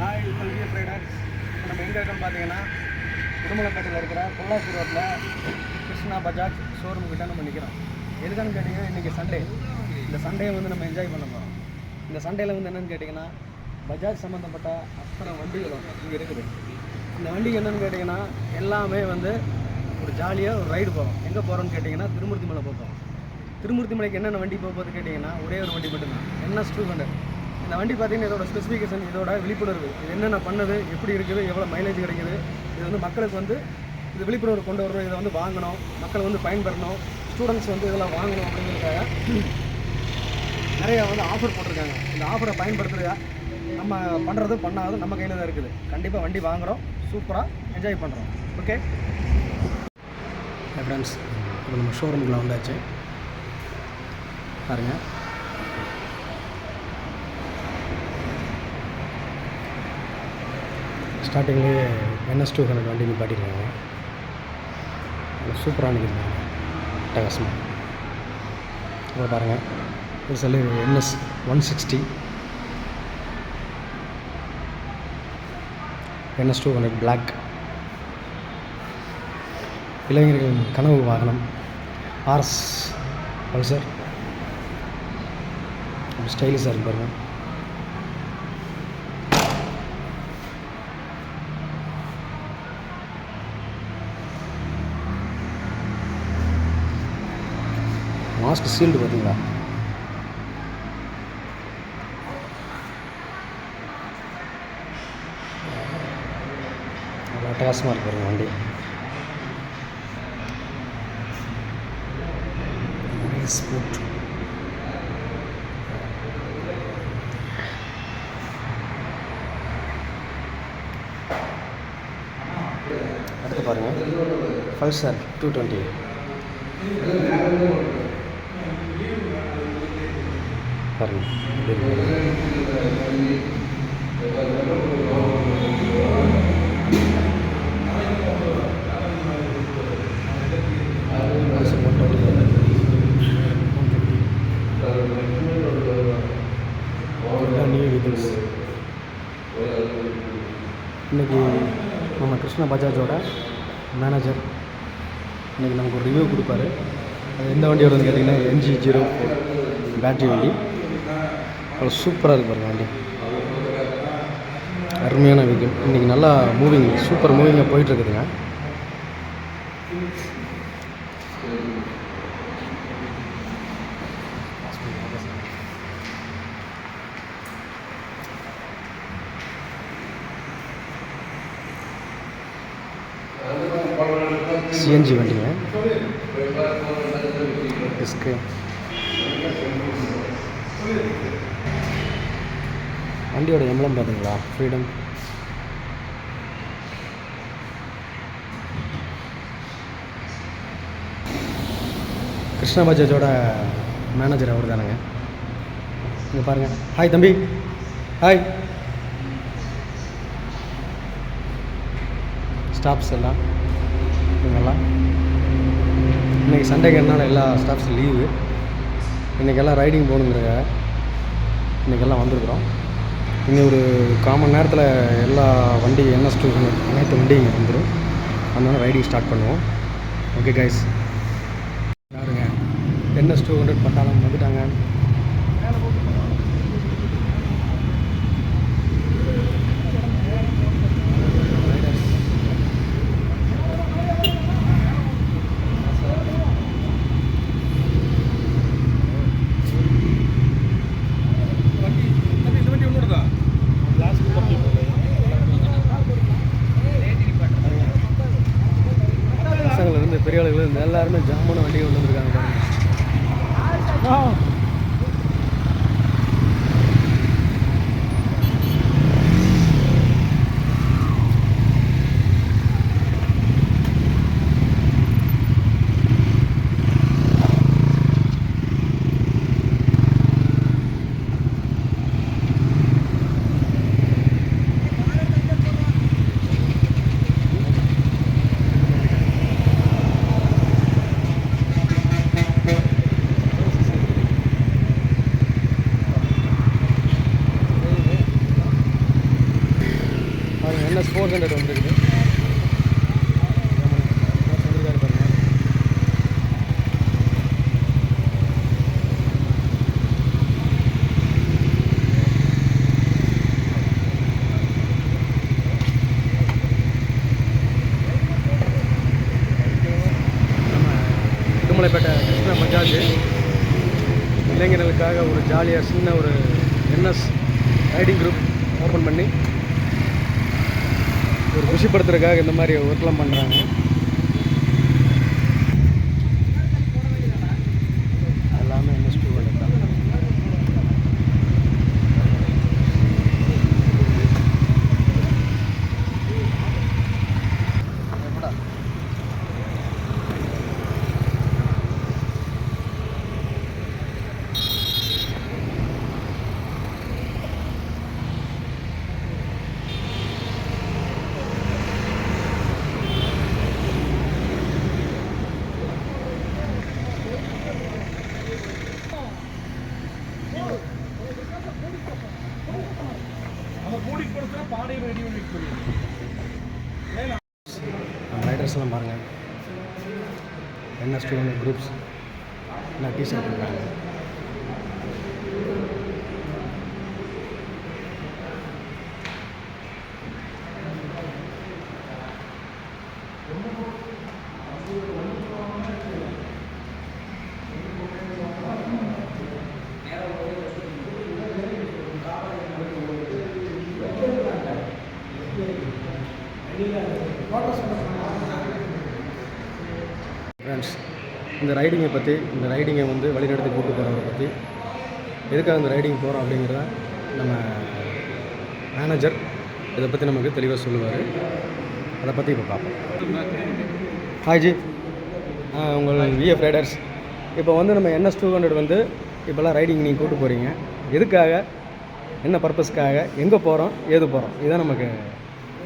Hi கல்வி traders. இப்போ நம்ம எங்கே இருக்கோன்னு பார்த்தீங்கன்னா உடுமலைப்பேட்டையில் இருக்கிற பொள்ளாச்சி ரோட்டில் கிருஷ்ணா பஜாஜ் ஷோரூம் கிட்ட நம்ம நிற்கிறோம். எதுக்கான்னு கேட்டிங்கன்னா இன்றைக்கி சண்டே. இந்த சண்டே வந்து நம்ம என்ஜாய் பண்ண போகிறோம். இந்த சண்டேயில் வந்து என்னென்னு கேட்டிங்கன்னா பஜாஜ் சம்மந்தப்பட்ட அத்தனை வண்டிகளும் இங்கே இருக்குது. இந்த வண்டிக்கு என்னென்னு கேட்டிங்கன்னா எல்லாமே வந்து ஒரு ஜாலியாக ஒரு ரைடு போகிறோம். எங்கே போகிறோன்னு கேட்டிங்கன்னா திருமூர்த்தி மலை போகிறோம். திருமூர்த்தி மலைக்கு என்னென்ன வண்டி போகுது கேட்டிங்கன்னா ஒரே ஒரு வண்டி மட்டும்தான், NS200. இந்த வண்டி பார்த்திங்கன்னா இதோட ஸ்பெசிஃபிகேஷன், இதோட விழிப்புணர்வு, இது என்னென்ன பண்ணுது, எப்படி இருக்குது, எவ்வளோ மைலேஜ் கிடைக்குது, இது வந்து மக்களுக்கு வந்து இது விழிப்புணர்வு கொண்டு வரணும். இதை வந்து வாங்கணும், மக்கள் வந்து பயன்பெறணும், ஸ்டூடெண்ட்ஸ் வந்து இதெல்லாம் வாங்கணும் அப்படிங்கிறதுக்காக நிறைய வந்து ஆஃபர் போட்டிருக்காங்க. இந்த ஆஃபரை பயன்படுத்துகிறதா நம்ம பண்ணுறது பண்ணாதது நம்ம கையில் தான் இருக்குது. கண்டிப்பாக வண்டி வாங்குகிறோம், சூப்பராக என்ஜாய் பண்ணுறோம். ஓகே ஃப்ரெண்ட்ஸ், இப்போ நம்ம ஷோரூமில் வந்தாச்சு பாருங்கள். ஸ்டார்டிங்லேயே NS200 வண்டி நிப்பாட்டிருக்காங்க. சூப்பராக நிற்கிறாங்க, அட்டகாசமாக. இப்போ பாருங்கள், இது சொல்லி NS160 NS200 பிளாக். இளைஞர்களின் கனவு வாகனம் RS பல்சர். ஸ்டைலிஷாக இருக்கு பாருங்கள். மாஸ்க் சீல்டு பார்த்தீங்களா? அவ்வளோ அட்டகாசமாக இருக்கு பாருங்க வண்டி. ஸ்போர்ட் அடுத்து பாருங்கள், பல்சர் 220. பாருங்கள் நியூ வெஹிக்கிள்ஸ். இன்றைக்கி நம்ம கிருஷ்ணா பஜாஜோட மேனேஜர் இன்றைக்கி நமக்கு ஒரு ரிவ்யூ கொடுப்பாரு. அது எந்த வண்டி வருதுன்னு கேட்டிங்கன்னா MG04 பேட்ரி வண்டி. அவ்வளோ சூப்பராக இருக்குது பாருங்கள் வண்டி, அருமையான வெஹிக்கிள். இன்றைக்கி நல்லா மூவிங், சூப்பர் மூவிங்காக போயிட்டுருக்குதுங்க. CNG வண்டிங்க. டிஸ்க்கு வண்டியோட எம்ப்ளம் பார்த்தீங்களா, ஃப்ரீடம். கிருஷ்ணா பஜாஜோட மேனேஜர் அவர் தானுங்க. இங்கே பாருங்கள். ஹாய் தம்பி, ஹாய். ஸ்டாஃப்ஸ் எல்லாம் இவங்கெல்லாம் இன்றைக்கி சண்டேங்கிறதுனால எல்லா ஸ்டாஃப்ஸும் லீவு. இன்றைக்கெல்லாம் ரைடிங் போகணுங்கிறதுக்காக இன்றைக்கெல்லாம் வந்திருக்குறோம். இன்னும் ஒரு 1/4 மணி நேரத்தில் எல்லா வண்டி NS200 அனைத்து வண்டி இங்கே வந்துடும். அதனால ரைடிங் ஸ்டார்ட் பண்ணுவோம். ஓகே கைஸ், யாருங்க NS200 பட்டாளம் வந்துட்டாங்க. பசங்கள்லேருந்து பெரிய ஆளுகள் எல்லாருமே ஜாமான வண்டிகள் கொண்டு வந்துருக்காங்க பாருங்கள். NS 400 வந்துருக்குது. உடுமலைப்பேட்டை கிருஷ்ணா பஜாஜ் இளைஞர்களுக்காக ஒரு ஜாலியாக சின்ன ஒரு NS ரைடிங் குரூப் ஓப்பன் பண்ணி ஒரு குஷிப்படுத்துறதுக்காக இந்த மாதிரி ஒர்க்லாம் பண்ணுறாங்க. எல்லாமே NS 200 தான். ரைடர்ஸ்லாம் பாருங்கள், NS 200 குரூப்ஸ் எல்லாம் டிஷர்ட் இருக்காங்க. ஃப்ரெண்ட்ஸ், இந்த ரைடிங்கை வந்து வழிநடத்தி கூப்பிட்டு போகிறவரை பற்றி, எதுக்காக இந்த ரைடிங் போகிறோம் அப்படிங்கிறத நம்ம மேனேஜர் இதை பற்றி நமக்கு தெளிவாக சொல்லுவார். அதை பற்றி இப்போ பார்ப்போம். ஹாய் ஜி, உங்கள் VF ரைடர்ஸ். இப்போ வந்து நம்ம NS 200 வந்து இப்போல்லாம் ரைடிங் நீங்கள் கூப்பிட்டு போகிறீங்க. எதுக்காக, என்ன பர்பஸ்க்காக, எங்கே போகிறோம், ஏது போகிறோம், இதுதான் நமக்கு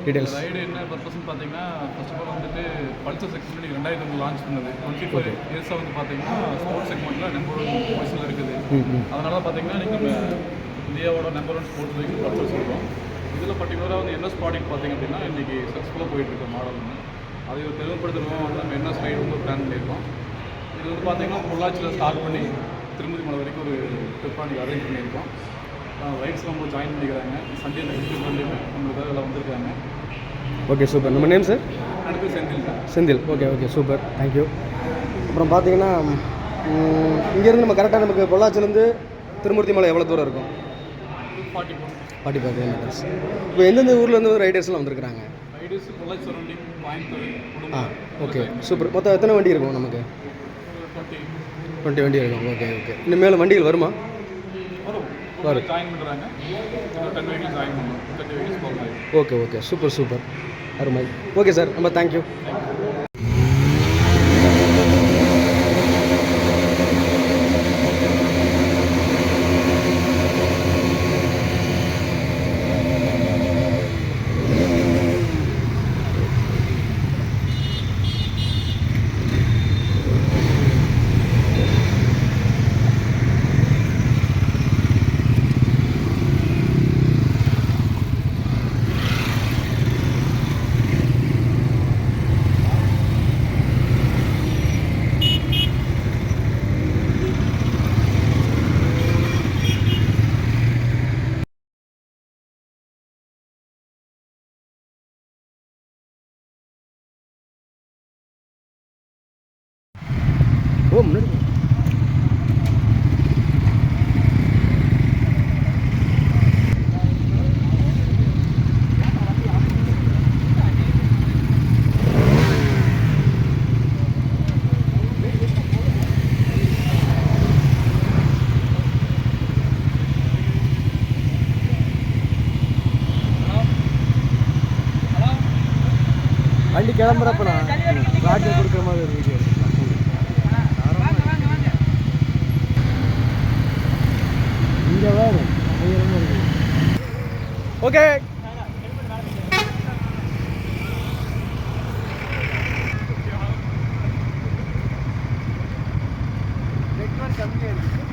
டீடைல்ஸ். ரைடு என்ன பர்பஸ்ன்னு பார்த்தீங்கன்னா, ஃபர்ஸ்ட் ஆஃப் ஆல் வந்துட்டு பல்சர் செக்மெண்ட் 2005 லான்ச் பண்ணது. 24 இயர்ஸாக வந்து பார்த்தீங்கன்னா ஸ்போர்ட்ஸ் செக்மெண்ட்டில் நம்பர் 1 பொசிஷனில் இருக்குது. அதனால தான் பார்த்தீங்கன்னா நீங்கள் இந்தியாவோட நம்பர் 1 ஸ்போர்ட்ஸ் பைக் பல்சர் சொல்கிறோம். இதில் பர்டிகுலராக வந்து NS ப்ராடக்ட் பார்த்தீங்க அப்படின்னா இன்றைக்கி சக்ஸஸ்ஃபுல்லாக போயிட்டுருக்க மாடல்னு அதை பெருமைப்படுத்துகிறோம். வந்து நம்ம NS ரைடு வந்து பிளான் பண்ணியிருக்கோம். இது வந்து பார்த்தீங்கன்னா பொள்ளாச்சியில் ஸ்டார்ட் பண்ணி திருமதி மலை வரைக்கும் ஒரு ட்ரிப் அன்றைக்கி அரேஞ்ச் பண்ணியிருக்கோம். ரைட்ஸ் நம்ம ஜாயின் பண்ணிக்கிறாங்க. சண்டே நெக்ஸ்ட் சண்டே நம்மளுக்காக எல்லாம் வந்திருக்காங்க. Okay, super. நம்ம நேம் சார்? அடுத்து செந்தில். Okay, super, thank you. அப்புறம் பார்த்தீங்கன்னா இங்கேருந்து நம்ம கரெக்டாக நமக்கு பொள்ளாச்சிலேருந்து திருமூர்த்தி மலை எவ்வளோ தூரம் இருக்கும்? 45 கிலோமீட்டர்ஸ். இப்போ எந்தெந்த ஊர்லேருந்து ரைடர்ஸ்லாம் வந்திருக்கிறாங்க? Riders Pollachi surrounding, Coimbatore. Okay, super. மொத்தம் எத்தனை வண்டி இருக்கும் நமக்கு? 20 வண்டி இருக்கும். ஓகே. இன்னும் மேலே வண்டிகள் வருமா? வரும். ஜாயின் பண்ணுறாங்க. 10 வெஹிக்கிள்ஸ் ஜாயின் பண்ணுறோம். 30 வெஹிக்கிள்ஸ் போகிறாங்க. ஓகே, சூப்பர், அருமை. ஓகே சார், ரொம்ப தேங்க்யூ. முன்னாடி வண்டி கிளம்புறப்ப நான் காட்டில் கொடுக்குற மாதிரி ஒரு வீடியோ. இங்கே வேறு பயங்கரமாக இருக்குது. ஓகே, நெட்வொர்க் கம்மியாக இருக்குது.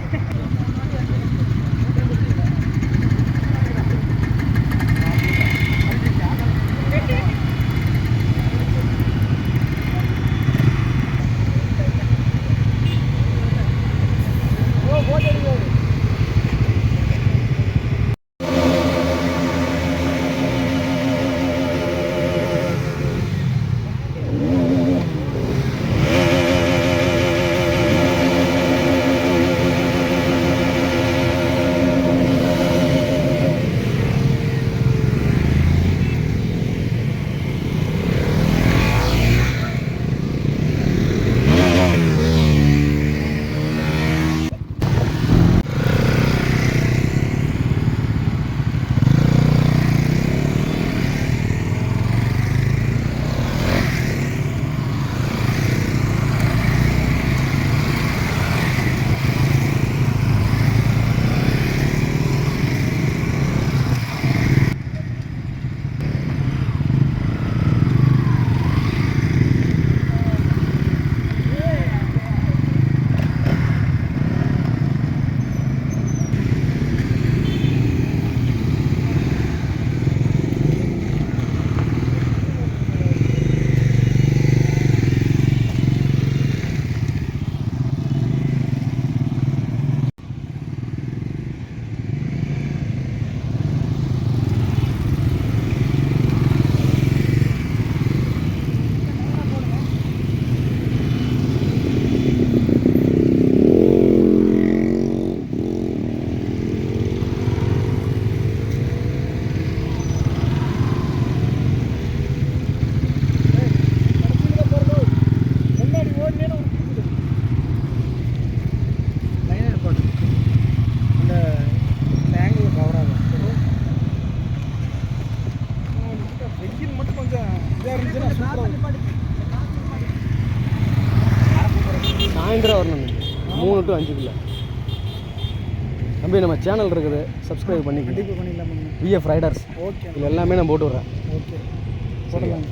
சாயந்தரம் வரணும் 3 to 5 தம்பி. நம்ம சேனல் இருக்குது, சப்ஸ்கிரைப் பண்ணி கண்டிப்பாக பண்ணிடலாம். VF Riders. ஓகே, இதில் எல்லாமே நான் போட்டு விட்றேன். ஓகே, போடலாம்.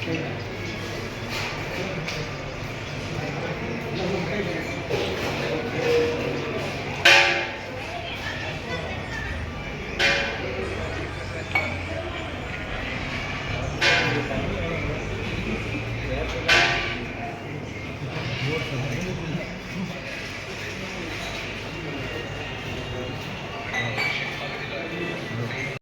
கேம்